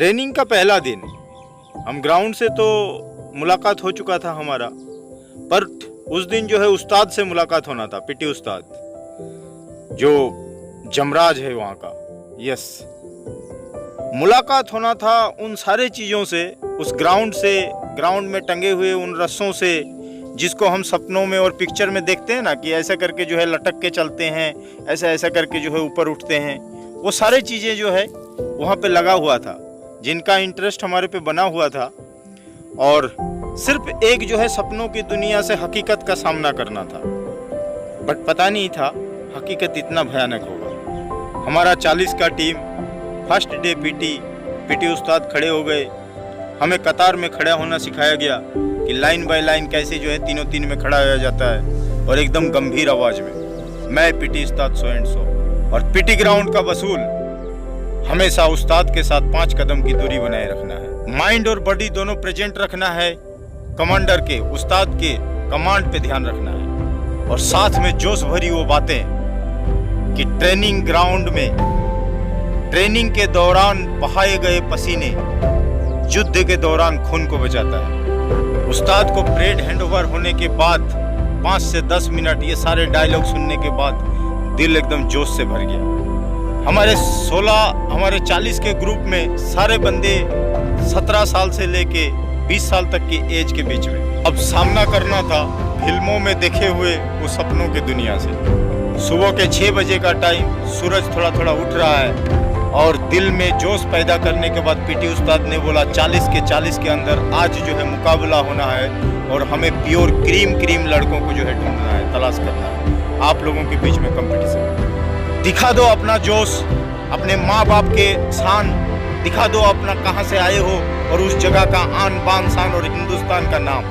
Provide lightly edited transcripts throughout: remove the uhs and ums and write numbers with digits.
Training का पहला दिन हम ग्राउंड से तो मुलाकात हो चुका था हमारा, पर उस दिन जो है उस्ताद से मुलाकात होना था। पीटी उस्ताद जो जमराज है वहाँ का, यस, मुलाकात होना था उन सारे चीज़ों से, उस ग्राउंड में टंगे हुए उन रस्सों से जिसको हम सपनों में और पिक्चर में देखते हैं ना, कि ऐसा करके जो है लटक के चलते हैं, ऐसा करके जो है ऊपर उठते हैं। वो सारे चीज़ें जो है वहाँ पे लगा हुआ था, जिनका इंटरेस्ट हमारे पे बना हुआ था। और सिर्फ एक जो है सपनों की दुनिया से हकीकत का सामना करना था, बट पता नहीं था हकीकत इतना भयानक होगा। हमारा 40 का टीम फर्स्ट डे पीटी उस्ताद खड़े हो गए। हमें कतार में खड़ा होना सिखाया गया कि लाइन बाय लाइन कैसे जो है तीनों तीन में खड़ा हो जाता है, और एकदम गंभीर आवाज में, मैं PT Ustad so and so. और पीटी ग्राउंड का वसूल हमेशा उस्ताद के साथ 5 कदम की दूरी बनाए रखना है, माइंड और बॉडी दोनों प्रेजेंट रखना है, कमांडर के उस्ताद के कमांड पे ध्यान रखना है, और साथ में जोश भरी वो बातें कि ट्रेनिंग ग्राउंड में ट्रेनिंग के दौरान बहाए गए पसीने युद्ध के दौरान खून को बचाता है। उस्ताद को परेड हैंडओवर होने के बाद 5 से 10 मिनट ये सारे डायलॉग सुनने के बाद दिल एकदम जोश से भर गया। हमारे 40 के ग्रुप में सारे बंदे 17 साल से लेके 20 साल तक की एज के बीच में। अब सामना करना था फिल्मों में देखे हुए वो सपनों की दुनिया से। सुबह के 6 बजे का टाइम, सूरज थोड़ा थोड़ा उठ रहा है, और दिल में जोश पैदा करने के बाद पीटी उस्ताद ने बोला 40 के अंदर आज जो है मुकाबला होना है, और हमें प्योर क्रीम लड़कों को जो है ढूंढना है, तलाश करना है। आप लोगों के बीच में कंपटीशन, दिखा दो अपना जोश, अपने माँ बाप के शान दिखा दो, अपना कहाँ से आए हो और उस जगह का आन बान शान और हिंदुस्तान का नाम।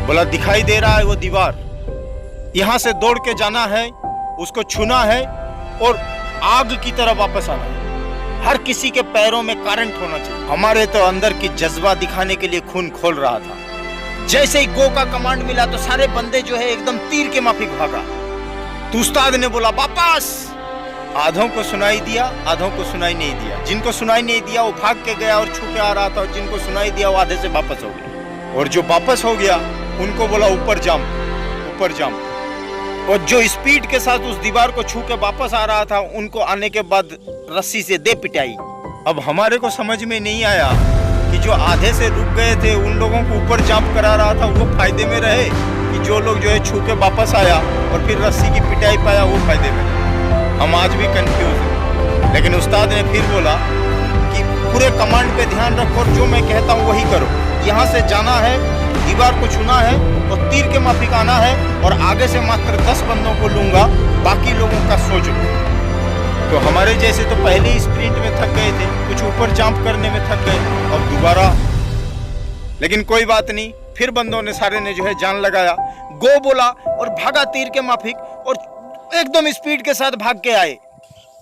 बोला दिखाई दे रहा है वो दीवार, यहाँ से दौड़ के जाना है, उसको छूना है और आग की तरह वापस आना है। हर किसी के पैरों में करंट होना चाहिए। हमारे तो अंदर की जज्बा दिखाने के लिए खून खोल रहा था। जैसे ही गो का कमांड मिला तो सारे बंदे जो है एकदम तीर के माफिक भागा। तो उस्ताद ने बोला वापस। आधों को सुनाई दिया, आधों को सुनाई नहीं दिया। जिनको सुनाई नहीं दिया वो भाग के गया और छू के आ रहा था, और जिनको सुनाई दिया वो आधे से वापस हो गया। और जो वापस हो गया उनको बोला ऊपर जंप। और जो स्पीड के साथ उस दीवार को छू के वापस आ रहा था, उनको आने के बाद रस्सी से दे पिटाई। अब हमारे को समझ में नहीं आया कि जो आधे से रुक गए थे उन लोगों को ऊपर जंप करा रहा था वो फायदे में रहे, कि जो लोग जो है छू के वापस आया और फिर रस्सी की पिटाई पाया वो फायदे में रहे। हम आज भी कंफ्यूज हैं। लेकिन उस्ताद ने फिर बोला कि पूरे कमांड पे ध्यान रखो और जो मैं कहता हूँ वही करो। यहाँ से जाना है, दीवार को छूना है और तीर के माफिक आना है, और आगे से मात्र 10 बंदों को लूंगा, बाकी लोगों का सोचो। तो हमारे जैसे तो पहले ही स्प्रिंट में थक गए थे, कुछ ऊपर जंप करने में थक गए, अब दोबारा। लेकिन कोई बात नहीं, फिर बंदों ने सारे ने जो है जान लगाया, गो बोला और भागा तीर के माफिक, और एकदम स्पीड के साथ भाग के आए।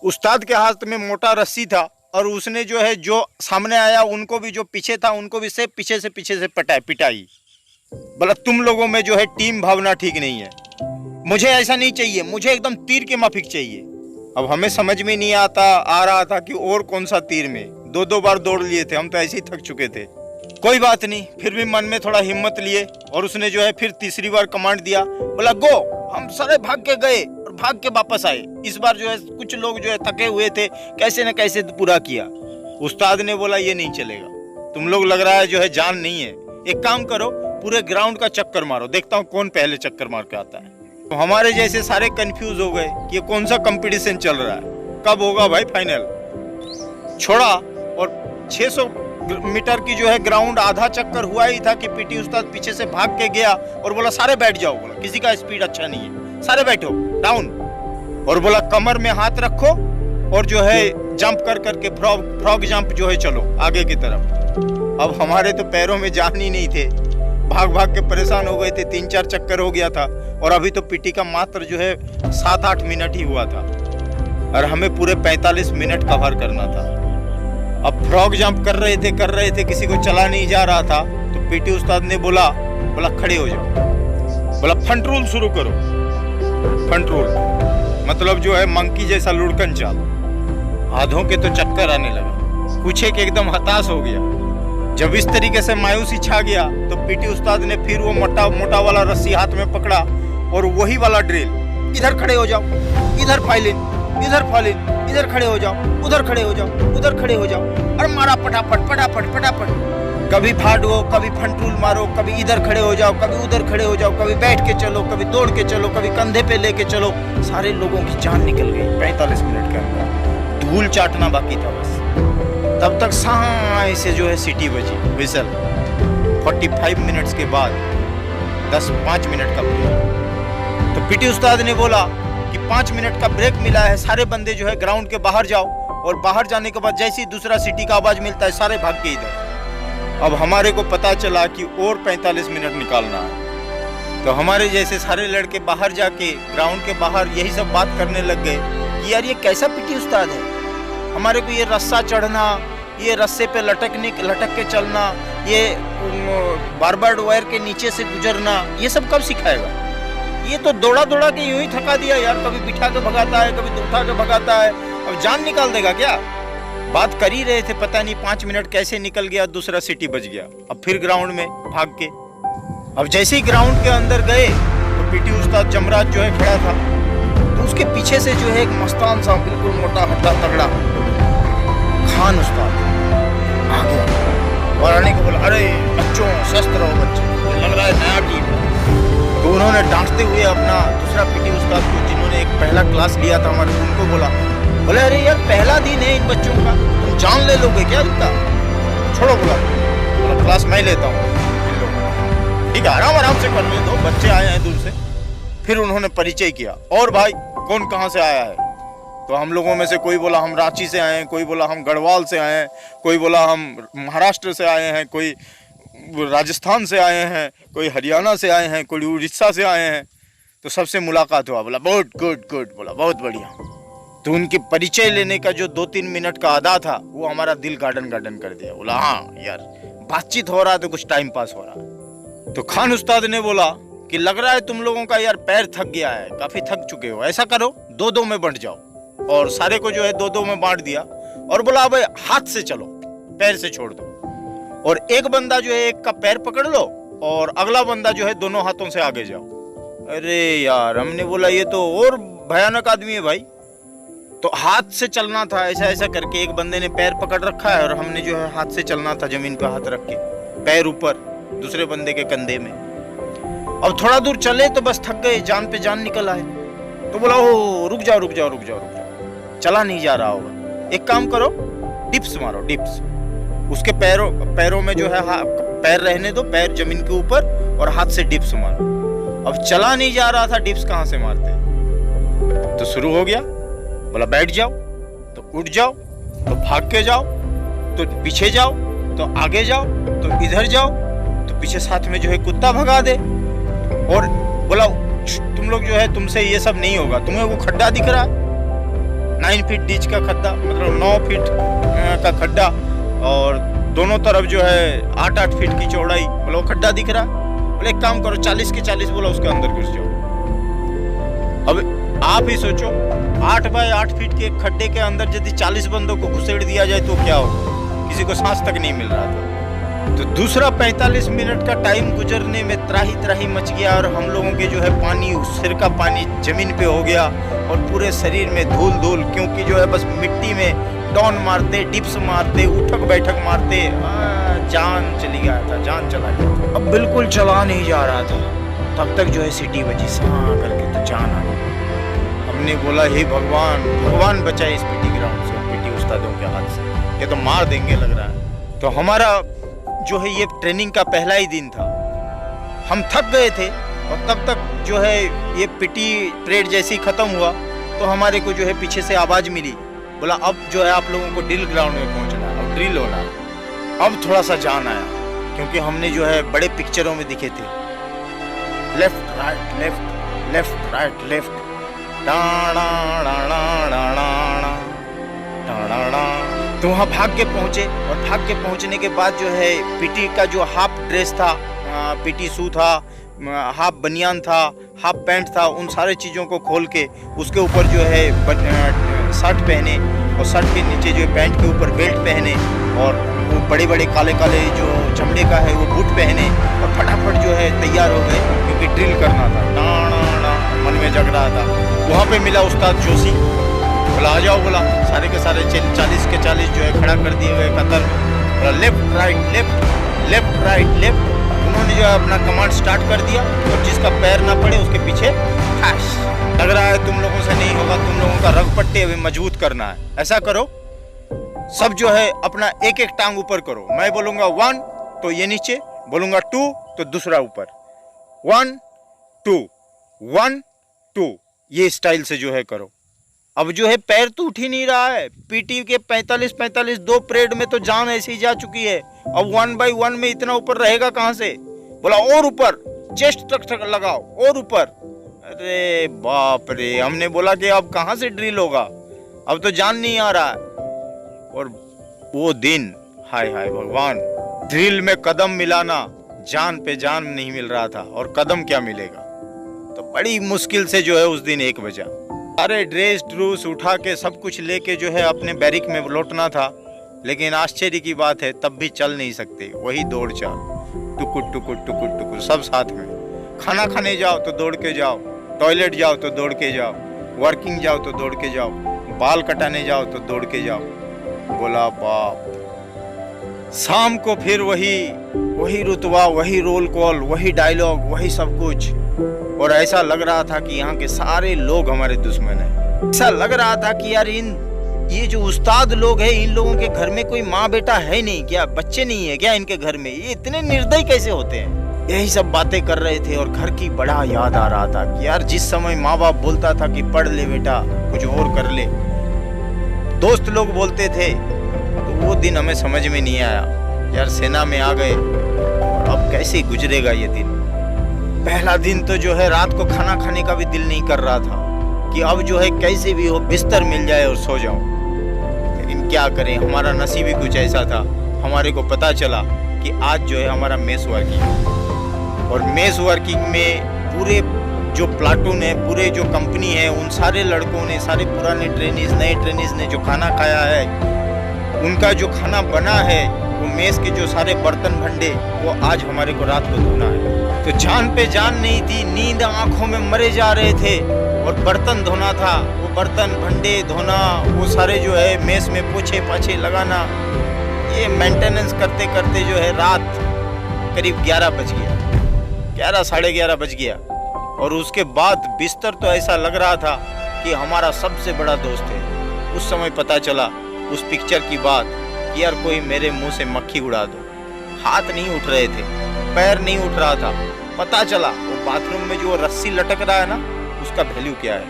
उस्ताद के हाथ में मोटा रस्सी था, और उसने जो है जो सामने आया उनको भी, जो पीछे था उनको भी से पीछे से पिटाई। बोला तुम लोगों में जो है टीम भावना ठीक नहीं है, मुझे ऐसा नहीं चाहिए, मुझे एकदम तीर के माफिक चाहिए। अब हमें समझ में नहीं आ रहा था कि और कौन सा तीर में। 2 बार दौड़ लिए थे हम, तो ऐसे ही थक चुके थे। कोई बात नहीं, फिर भी मन में थोड़ा हिम्मत लिए, और उसने जो है फिर तीसरी बार कमांड दिया, बोला गो। हम सारे भाग के गए और भाग के वापस आए। इस बार जो है कुछ लोग जो है थके हुए थे, कैसे न कैसे पूरा किया। उस्ताद ने बोला ये नहीं चलेगा, तुम लोग लग रहा है जो है जान नहीं है, एक काम करो पूरे ग्राउंड का चक्कर मारो, देखता हूँ कौन पहले चक्कर मार के आता है। तो हमारे जैसे सारे कंफ्यूज हो गए कि ये कौन सा कंपटीशन चल रहा है, कब होगा भाई फाइनल। छोड़ा, और 600 मीटर की जो है ग्राउंड आधा चक्कर हुआ ही था कि पीटी उस्ताद पीछे से भाग के गया और बोला सारे बैठ जाओ। बोला किसी का स्पीड अच्छा नहीं है, सारे बैठो डाउन। और बोला कमर में हाथ रखो और जो है जंप करके फ्रॉग जंप जो है चलो आगे की तरफ। अब हमारे तो पैरों में जान ही नहीं थे, भाग के परेशान हो गए थे। 3-4 चक्कर हो गया था, और अभी तो पीटी का मात्र जो है 7-8 मिनट ही हुआ था, और हमें पूरे 45 मिनट कवर करना था। अब फ्रॉग जंप कर रहे थे, किसी को चला नहीं जा रहा था। तो पीटी उस्ताद ने बोला खड़े हो जाओ, बोला फ्रंट रूल शुरू करो। फ्रंट रूल मतलब जो है मंकी जैसा लुढ़कन चाल। आधों के तो चक्कर आने लगा, कुछ एक एकदम हताश हो गया। जब इस तरीके से मायूसी छा गया तो पीटी उस्ताद ने फिर वो मोटा वाला रस्सी हाथ में पकड़ा और वही वाला ड्रिल, इधर खड़े हो जाओ, इधर फाइलिन, इधर फाइलिन, इधर खड़े हो जाओ, उधर खड़े हो जाओ, उधर खड़े हो जाओ, और मारा फटाफट फटाफट फटाफट। कभी फाड़ो, कभी फ्रंट रूल मारो, कभी इधर खड़े हो जाओ, कभी उधर खड़े हो जाओ, कभी बैठ के चलो, कभी दौड़ के चलो, कभी कंधे पे लेके चलो। सारे लोगों की जान निकल गई 45 मिनट के अंदर। धूल चाटना बाकी था बस। तब तक साई से जो है सीटी बजी, विसल। 45 मिनट्स के बाद 5 मिनट का ब्रेक। तो पीटी उस्ताद ने बोला कि 5 मिनट का ब्रेक मिला है, सारे बंदे जो है ग्राउंड के बाहर जाओ, और बाहर जाने के बाद जैसे ही दूसरा सीटी का आवाज मिलता है सारे भाग के इधर। अब हमारे को पता चला कि और 45 मिनट निकालना है। तो हमारे जैसे सारे लड़के बाहर जाके ग्राउंड के बाहर यही सब बात करने लग गए कि यार ये कैसा पीटी उस्ताद है, हमारे को ये रस्सा चढ़ना, ये रस्से पे लटक के चलना, ये बारबार्ड वायर के नीचे से गुजरना, ये सब कब सिखाएगा? ये तो दौड़ा के यूं ही थका दिया यार, कभी बिठा के भगाता है, कभी उठा के भगाता है, अब जान निकाल देगा क्या? बात कर ही रहे थे, पता नहीं 5 मिनट कैसे निकल गया, दूसरा सीटी बज गया। अब फिर ग्राउंड में भाग के, अब जैसे ही ग्राउंड के अंदर गए तो पीटी उस्ताद जमराज जो है खड़ा था, तो उसके पीछे से जो है एक मस्तान सा बिल्कुल मोटा हड्डा तगड़ा खान उस्ताद आ गया और आने को बोला, अरे बच्चों स्वस्थ रहो बच्चे, लग रहा है नया टीम। तो उन्होंने डांटते हुए अपना दूसरा पीटी उस्ताद को, जिन्होंने एक पहला क्लास लिया था हमारे, उनको बोला, बोले अरे यार पहला दिन है इन बच्चों का, तुम जान ले लोगे क्या इतना? छोड़ो, बोला क्लास मैं लेता हूँ, ठीक है आराम से करने दो, बच्चे आए हैं दूर से। फिर उन्होंने परिचय किया, और भाई कौन कहाँ से आया है? तो हम लोगों में से कोई बोला हम रांची से आए हैं, कोई बोला हम गढ़वाल से आए हैं, कोई बोला हम महाराष्ट्र से आए हैं, कोई राजस्थान से आए हैं, कोई हरियाणा से आए हैं, कोई उड़ीसा से आए हैं। तो सबसे मुलाकात हुआ, बोला बहुत गुड, बोला बहुत बढ़िया। तो उनके परिचय लेने का जो 2-3 मिनट का अदा था वो हमारा दिल गार्डन कर दिया। बोला हाँ यार बातचीत हो रहा है तो कुछ टाइम पास हो रहा। तो खान उस्ताद ने बोला कि लग रहा है तुम लोगों का यार पैर थक गया है, काफी थक चुके हो, ऐसा करो 2-2 में बंट जाओ। और सारे को जो है 2-2 में बांट दिया और बोला अब हाथ से चलो, पैर से छोड़ दो, और एक बंदा जो है एक का पैर पकड़ लो और अगला बंदा जो है दोनों हाथों से आगे जाओ। अरे यार हमने बोला ये तो और भयानक आदमी है भाई। तो हाथ से चलना था, ऐसा करके एक बंदे ने पैर पकड़ रखा है और हमने जो है हाथ से चलना था, जमीन पे हाथ रख के, पैर ऊपर दूसरे बंदे के कंधे में। अब थोड़ा दूर चले तो बस थक गए, जान पे जान निकल आए। तो बोला ओ रुक जाओ, चला नहीं जा रहा होगा, एक काम करो डिप्स मारो, डिप्स। उसके पैरों में जो है पैर रहने दो, पैर जमीन के ऊपर, और हाथ से डिप्स मारो। अब चला नहीं जा रहा था, डिप्स कहाँ से मारते? तो शुरू हो गया, बोला बैठ जाओ तो उठ जाओ, तो भाग के जाओ तो पीछे जाओ, तो आगे जाओ तो इधर जाओ, तो पीछे साथ में जो है कुत्ता भगा दे। और बोला तुम लोग जो है तुमसे ये सब नहीं होगा, तुम्हें वो खड्डा दिख रहा है 9 फीट डीच का खड्डा, मतलब 9 फीट का खड्डा, और दोनों तरफ जो है 8-8 फीट की चौड़ाई, बोला वो खड्डा दिख रहा है। बोले एक काम करो 40 के 40 बोला उसके अंदर घुस जाओ। अब आप ही सोचो 8 बाय 8 फीट के खड्डे के अंदर यदि 40 बंदों को घुसेड़ दिया जाए तो क्या होगा? किसी को सांस तक नहीं मिल रहा था। तो दूसरा 45 मिनट का टाइम गुजरने में त्राही मच गया, और हम लोगों के जो है पानी, सिर का पानी जमीन पे हो गया, और पूरे शरीर में धूल, क्योंकि जो है बस मिट्टी में डाउन मारते, डिप्स मारते, उठक बैठक मारते, जान चली गया था, जान चला गया था। अब बिल्कुल चला नहीं जा रहा था, तब तक जो है सीटी बजी सा करके तो जान आ गई। हमने बोला हे भगवान बचाए इस पीटी ग्राउंड से, पीटी उस्तादों के हाथ से, ये तो मार देंगे लग रहा है। तो हमारा जो है ये ट्रेनिंग का पहला ही दिन था, हम थक गए थे, और तब तक जो है ये पीटी परेड जैसे ही खत्म हुआ तो हमारे को जो है पीछे से आवाज मिली, बोला अब जो है आप लोगों को ड्रिल ग्राउंड में पहुंचना है, अब ड्रिल होना है। अब थोड़ा सा जान आया, क्योंकि हमने जो है बड़े पिक्चरों में दिखे थे, left right left, left right left, तो वहाँ भाग के पहुंचे, और भाग के पहुंचने के बाद जो है पीटी का जो हाफ ड्रेस था, पीटी शू था, हाफ बनियान था, हाफ पैंट था, उन सारे चीज़ों को खोल के उसके ऊपर जो है शर्ट पहने, और शर्ट के नीचे जो पैंट के ऊपर बेल्ट पहने और वो बड़े बड़े काले काले जो चमड़े का है वो बूट पहने और फटाफट जो है तैयार हो गए, क्योंकि ड्रिल करना था। ना मन में जग रहा था। वहाँ पे मिला उस्ताद जोशी, बोला आ जाओ, बोला सारे के सारे 40 के 40 जो है खड़ा कर दिए गए कतर में। बोला left right left left right left. उन्होंने जो है अपना कमांड स्टार्ट कर दिया और जिसका पैर ना पड़े उसके पीछे फैश। लग रहा है तुम लोगों से नहीं होगा, तुम लोगों का रग पट्टे अभी मजबूत करना है। ऐसा करो, सब जो है अपना एक एक टांग ऊपर करो। मैं बोलूंगा 1 तो ये नीचे, बोलूंगा 2 तो दूसरा ऊपर। 1 2 1 2 ये स्टाइल से जो है करो। अब जो है पैर तो उठ ही नहीं रहा है। पीटी के 45 2 परेड में तो जान ऐसी जा चुकी है। अब 1 by 1 में इतना ऊपर रहेगा कहां से। बोला और ऊपर, चेस्ट तक लगाओ और ऊपर। अरे बाप रे, हमने बोला कि अब कहां से ड्रिल होगा, अब तो जान नहीं आ रहा है। और वो दिन, हाय हाय भगवान, ड्रिल में कदम मिलाना, जान पे जान नहीं मिल रहा था और कदम क्या मिलेगा। तो बड़ी मुश्किल से जो है उस दिन 1 बजा। अरे ड्रेस ड्रूस उठा के सब कुछ लेके जो है अपने बैरिक में लौटना था, लेकिन आश्चर्य की बात है तब भी चल नहीं सकते। वही दौड़ चाल, टुकुर टुकुर टुकुर टुकुर सब साथ में। खाना खाने जाओ तो दौड़ के जाओ, टॉयलेट जाओ तो दौड़ के जाओ, वर्किंग जाओ तो दौड़ के जाओ, बाल कटाने जाओ तो दौड़ के जाओ। बोला बाप। शाम को फिर वही रुतबा, वही रोल कॉल, वही डायलॉग, वही सब कुछ। और ऐसा लग रहा था कि यहाँ के सारे लोग हमारे दुश्मन हैं। ऐसा लग रहा था कि यार ये जो उस्ताद लोग हैं, इन लोगों के घर में कोई माँ बेटा है नहीं क्या, बच्चे नहीं है क्या इनके घर में, ये इतने निर्दयी कैसे होते हैं। यही सब बातें कर रहे थे और घर की बड़ा याद आ रहा था कि यार जिस समय माँ बाप बोलता था कि पढ़ ले बेटा, कुछ और कर ले, दोस्त लोग बोलते थे, तो वो दिन हमें समझ में नहीं आया। यार सेना में आ गए और अब कैसे गुजरेगा ये दिन। पहला दिन तो जो है रात को खाना खाने का भी दिल नहीं कर रहा था कि अब जो है कैसे भी हो बिस्तर मिल जाए और सो जाऊं। लेकिन क्या करें, हमारा नसीब ही कुछ ऐसा था। हमारे को पता चला कि आज जो है हमारा मेस वर्किंग है और मेस वर्किंग में पूरे जो प्लाटून है, पूरे जो कंपनी है, उन सारे लड़कों ने, सारे पुराने ट्रेनिज नए ट्रेनिज ने जो खाना खाया है, उनका जो खाना बना है, वो मेस के जो सारे बर्तन भंडे, वो आज हमारे को रात को धोना है। तो जान पे जान नहीं थी, नींद आंखों में मरे जा रहे थे और बर्तन धोना था। वो बर्तन भंडे धोना, वो सारे जो है मेस में पोछे पाछे लगाना, ये मेंटेनेंस करते करते जो है रात करीब 11 बज गया, 11 साढ़े 11 बज गया। और उसके बाद बिस्तर तो ऐसा लग रहा था कि हमारा सबसे बड़ा दोस्त है। उस समय पता चला उस पिक्चर की बात कि यार कोई मेरे मुंह से मक्खी उड़ा दो। हाथ नहीं उठ रहे थे, पैर नहीं उठ रहा था। पता चला वो बाथरूम में जो रस्सी लटक रहा है ना, उसका वैल्यू क्या है,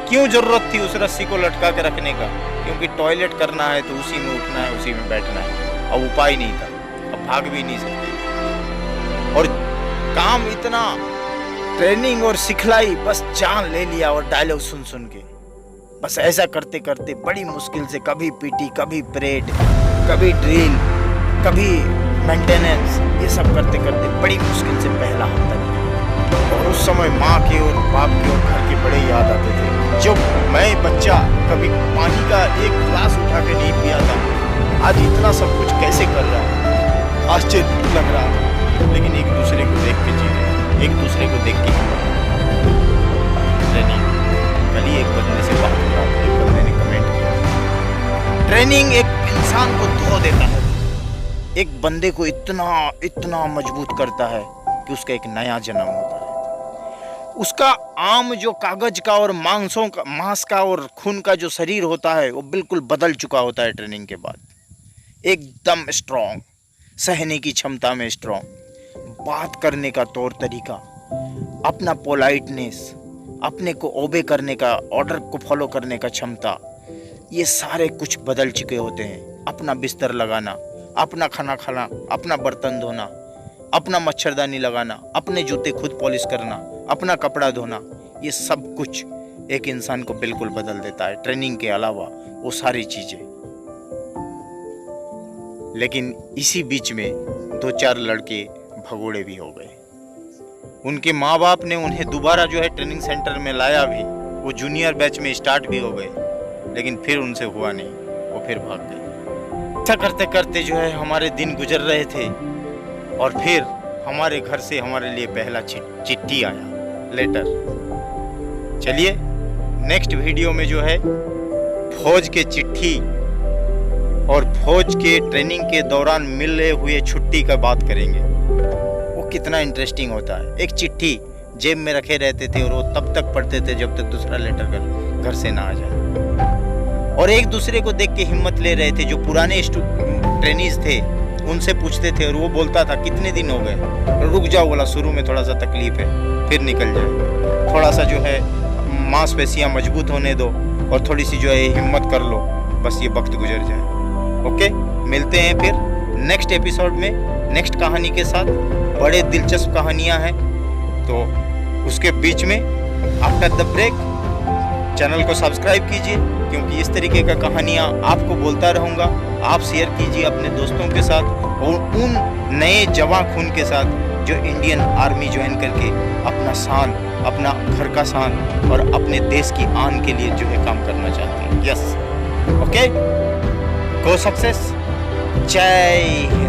क्यों जरूरत थी उस रस्सी को लटका के रखने का। क्योंकि टॉयलेट करना है तो उसी में उठना है, उसी में बैठना है। अब उपाय नहीं था, अब भाग भी नहीं सकते। और काम इतना, ट्रेनिंग और सिखलाई, बस जान ले लिया और डायलॉग सुन सुन के बस ऐसा करते करते बड़ी मुश्किल से कभी पीटी, कभी परेड, कभी ड्रिल, कभी मेंटेनेंस, ये सब करते करते बड़ी मुश्किल से पहला हफ्ता निकला। और उस समय माँ के और बाप के और घर के बड़े याद आते थे। जब मैं बच्चा कभी पानी का एक गिलास उठा के नहीं पिया था, आज इतना सब कुछ कैसे कर रहा है, आश्चर्य लग रहा है। लेकिन एक दूसरे को देख के जी रहे, एक दूसरे को देख के ट्रेनिंग। कल ही एक बंदे से बात हो रहा था, एक बंदे ने कमेंट किया, ट्रेनिंग एक इंसान को धो देता है, एक बंदे को इतना इतना मजबूत करता है कि उसका एक नया जन्म होता है। उसका आम जो कागज का और मांसों का, मांस का और खून का जो शरीर होता है, वो बिल्कुल बदल चुका होता है ट्रेनिंग के बाद। एकदम स्ट्रॉन्ग, सहने की क्षमता में स्ट्रॉन्ग, बात करने का तौर तरीका, अपना पोलाइटनेस, अपने को ओबे करने का, ऑर्डर को फॉलो करने का क्षमता, ये सारे कुछ बदल चुके होते हैं। अपना बिस्तर लगाना, अपना खाना खाना, अपना बर्तन धोना, अपना मच्छरदानी लगाना, अपने जूते खुद पॉलिश करना, अपना कपड़ा धोना, ये सब कुछ एक इंसान को बिल्कुल बदल देता है। ट्रेनिंग के अलावा वो सारी चीजें। लेकिन इसी बीच में 2-4 लड़के भगोड़े भी हो गए। उनके माँ बाप ने उन्हें दोबारा जो है ट्रेनिंग सेंटर में लाया भी, वो जूनियर बैच में स्टार्ट भी हो गए। लेकिन फिर उनसे हुआ नहीं, वो फिर भाग गए। ऐसा करते करते जो है हमारे दिन गुजर रहे थे और फिर हमारे घर से हमारे लिए पहला चिट्ठी आया, लेटर। चलिए नेक्स्ट वीडियो में जो है फौज के चिट्ठी और फौज के ट्रेनिंग के दौरान मिले हुए छुट्टी का बात करेंगे। वो कितना इंटरेस्टिंग होता है। एक चिट्ठी जेब में रखे रहते थे और वो तब तक पढ़ते थे जब तक दूसरा लेटर घर से ना आ जाए, और एक दूसरे को देख के हिम्मत ले रहे थे। जो पुराने ट्रेनीज थे उनसे पूछते थे और वो बोलता था कितने दिन हो गए, रुक जाओ बोला, शुरू में थोड़ा सा तकलीफ है फिर निकल जाए, थोड़ा सा जो है मांसपेशियां मजबूत होने दो और थोड़ी सी जो है हिम्मत कर लो, बस ये वक्त गुजर जाए। ओके, मिलते हैं फिर नेक्स्ट एपिसोड में नेक्स्ट कहानी के साथ। बड़े दिलचस्प कहानियां हैं, तो उसके बीच में आफ्टर द ब्रेक चैनल को सब्सक्राइब कीजिए, क्योंकि इस तरीके का कहानियाँ आपको बोलता रहूँगा। आप शेयर कीजिए अपने दोस्तों के साथ और उन नए जवां खून के साथ जो इंडियन आर्मी ज्वाइन करके अपना शान, अपना घर का शान और अपने देश की आन के लिए जो है काम करना चाहते हैं। यस, ओके, गो सक्सेस, जय हिंद।